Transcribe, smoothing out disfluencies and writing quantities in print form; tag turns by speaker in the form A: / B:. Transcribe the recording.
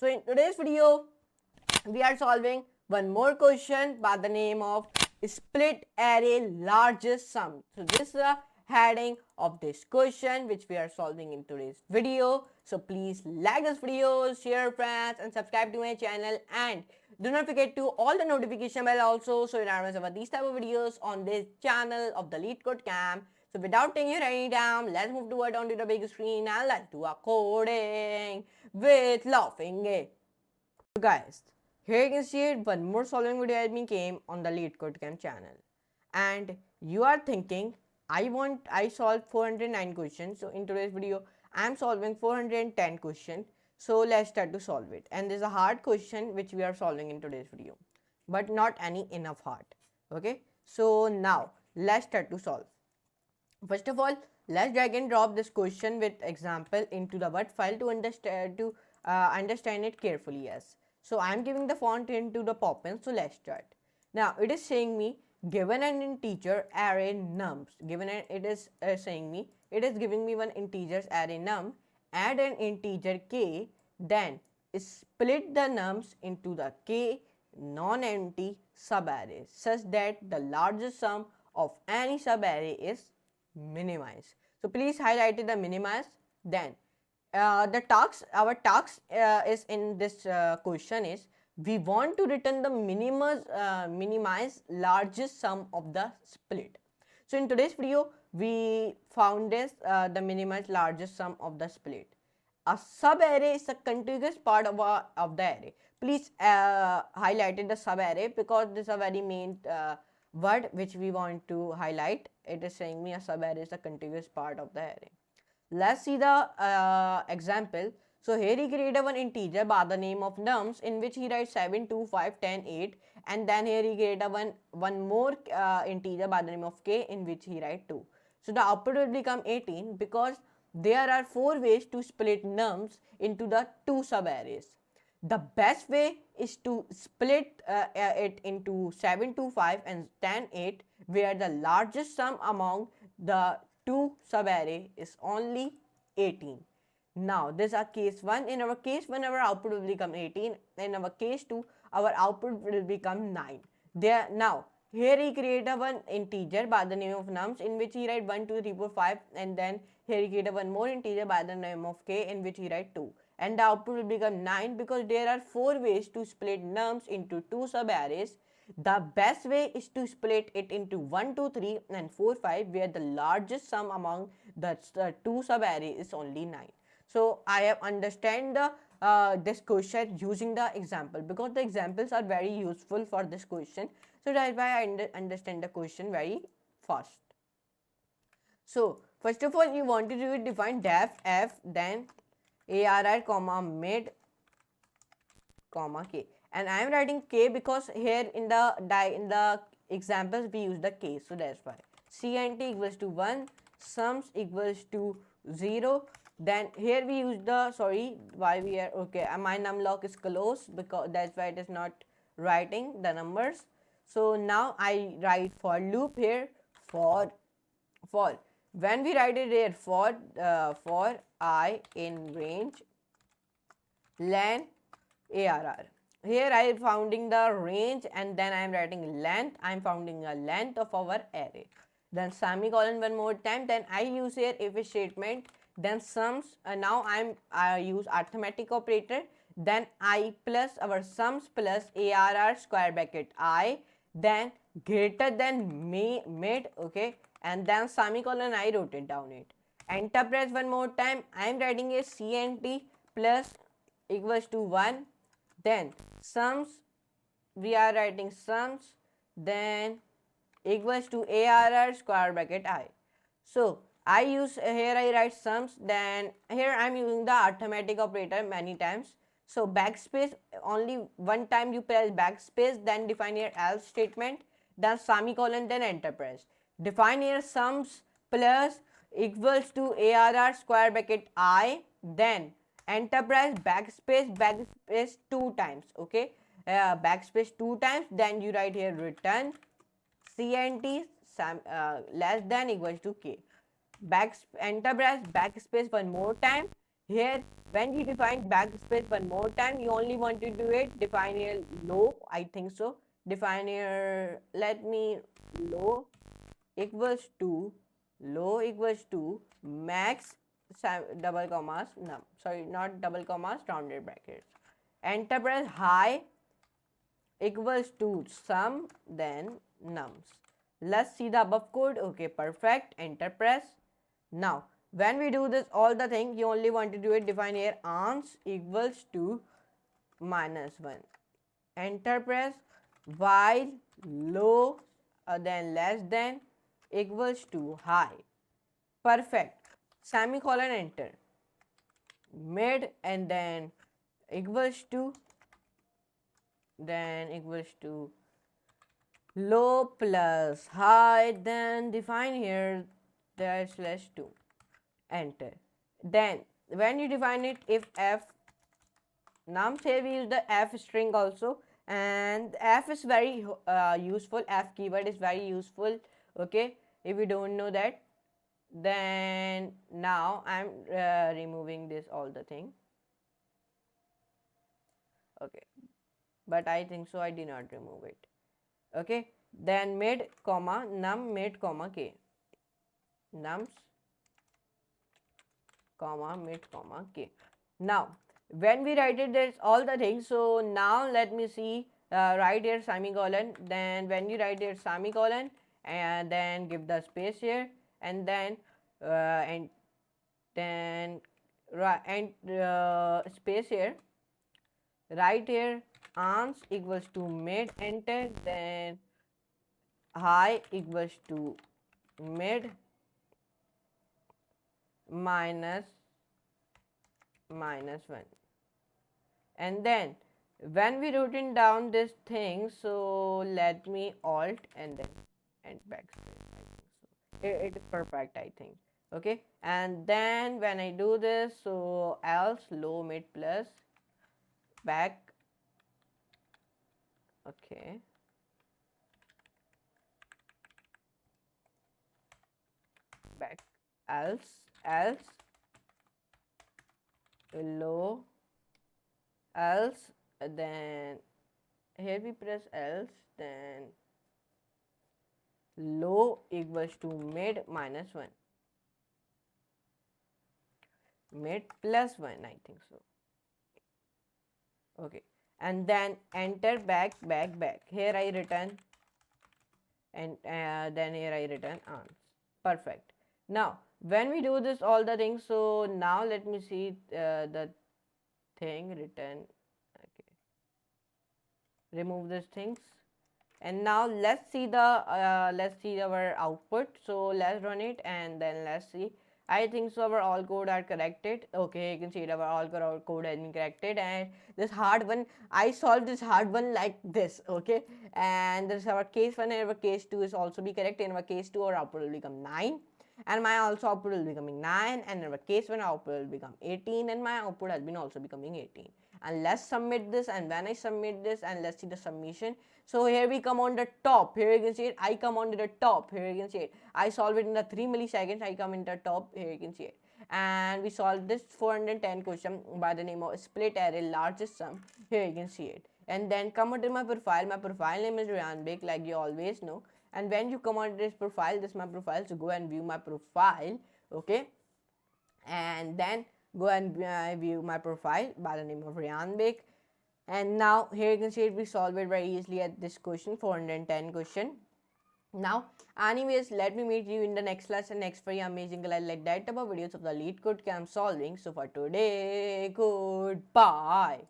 A: So in today's video, we are solving one more question by the name of split array largest sum. So this is the heading of this question which we are solving in today's video. So please like this video, share friends and subscribe to my channel, and do not forget to all the notification bell also so you don't miss about these type of videos on this channel of the LeetCode camp. So without taking your any time, let's move toward onto the big screen and let's do a coding with laughing. So guys, here you can see it, one more solving video has been came on the LeetCode camp channel. And you are thinking, I solved 409 questions. So in today's video, I am solving 410 questions. So let's start to solve it. And there's a hard question which we are solving in today's video, but not any enough hard. Okay. So now let's start to solve. First of all, let's drag and drop this question with example into the Word file to understand it carefully. Yes. So I am giving the font into the pop-in. So let's start. Now it is saying me given an integer array nums. It is saying me it is giving me one integers array num. Add an integer k, then split the nums into the k non-empty subarrays such that the largest sum of any subarray is minimize. So please highlight the minimize. Then our task is in this question is we want to return the minimize largest sum of the split. So in today's video we found this the minimize largest sum of the split. A subarray is a contiguous part of the array. Please highlight the subarray because this is a very main word which we want to highlight. It is saying me a subarray is a contiguous part of the array. Let's see the example. So here he created one integer by the name of nums in which he writes 7, 2, 5, 10, 8, and then here he created one more integer by the name of k in which he write 2. So the output will become 18 because there are 4 ways to split nums into the 2 subarrays. The best way is to split it into 7, 2, 5 and 10, 8 where the largest sum among the 2 subarray is only 18. Now this is our case 1. In our case 1 our output will become 18. In our case 2 our output will become 9. Now here he created one integer by the name of nums in which he write 1, 2, 3, 4, 5, and then here he created one more integer by the name of k in which he write 2, and the output will become 9 because there are 4 ways to split nums into 2 subarrays. The best way is to split it into 1, 2, 3 and 4, 5 where the largest sum among the 2 subarrays is only 9. So I have understand this question using the example because the examples are very useful for this question. So that's why I understand the question very fast. So first of all, you want to define def f, then arr comma mid comma k, and I am writing k because here in the examples we use the k, so that's why cnt equals to 1, sums equals to 0. Then here we use the why we are okay. My numlock is closed because that's why it is not writing the numbers. So now I write for loop here for when we write it here for I in range len arr. Here I am founding the range and then I am writing length. I am founding a length of our array. Then semicolon one more time. Then I use here if statement. Then sums. Now I use arithmetic operator. Then I plus our sums plus arr square bracket I. Then greater than mid. Okay. And then semicolon I wrote it down it. Enter press one more time. I am writing a cnt plus equals to 1. Then sums, we are writing sums, then equals to arr square bracket I. So I use here I write sums, then here I am using the arithmetic operator many times. So backspace, only one time you press backspace, then define your else statement, then semicolon, then enter press. Define your sums plus equals to arr square bracket I, then enter press backspace 2 times. Okay, backspace 2 times, then you write here return cnt less than equals to k. Enter press backspace one more time, Here, when you define backspace one more time, you only want to do it, define here low, I think so. Define here, let me low equals to, low equals to max double commas, no, sorry, not double commas, rounded brackets. Enter press high equals to sum, then nums. Let's see the above code. Okay, perfect. Enter press. Now, when we do this, all the thing, you only want to do it, define here ans equals to -1. Enter press while low then less than equals to high. Perfect. Semicolon enter. Mid and then equals to, then equals to low plus high, then define here dash slash 2. Enter. Then when you define it, if f nums, here we use the f string also, and f is very useful. F keyword is very useful. Okay, if you don't know that, then now I'm removing this all the thing. Okay, but I think so I did not remove it. Okay, then mid comma num mid comma k, nums comma mid comma k. Now when we write it, there's all the things. So now let me see, write here semicolon, then when you write here semicolon and then give the space here, and then and then space here, right here ans equals to mid, enter, then high equals to mid minus -1. And then when we written down this thing, so let me alt and then and backspace, I think so. It is perfect, I think. Okay, and then when I do this, so else low mid plus back. Okay, back else low else, then here we press else, then low equals to mid -1, mid plus 1, I think so. Okay, and then enter back. Here I return, and then here I return ans. Perfect. Now when we do this all the things, so now let me see the thing return. Okay, remove these things, and now let's see the let's see our output. So let's run it and then let's see. I think so our all code are corrected. Okay, you can see it, our all code has been corrected, and this hard one, I solved this hard one like this. Okay, and this is our case 1 and our case 2 is also be correct. In our case 2 our output will become 9, and my also output will becoming 9, and in our case 1 output will become 18, and my output has been also becoming 18. And let's submit this, and when I submit this, and let's see the submission. So here we come on the top. Here you can see it. I come on to the top. Here you can see it. I solve it in the 3 milliseconds. I come in the top. Here you can see it. And we solved this 410 question by the name of split array largest sum. Here you can see it. And then come onto my profile. My profile name is Rayyan, like you always know. And when you come on this profile, this is my profile. So go and view my profile. Okay. And then go and view my profile by the name of Rayyan. And now here you can see it, we solve it very easily at this question, 410 question. Now anyways, let me meet you in the next lesson, next very amazing like that about videos of the LeetCode I'm solving. So for today, goodbye.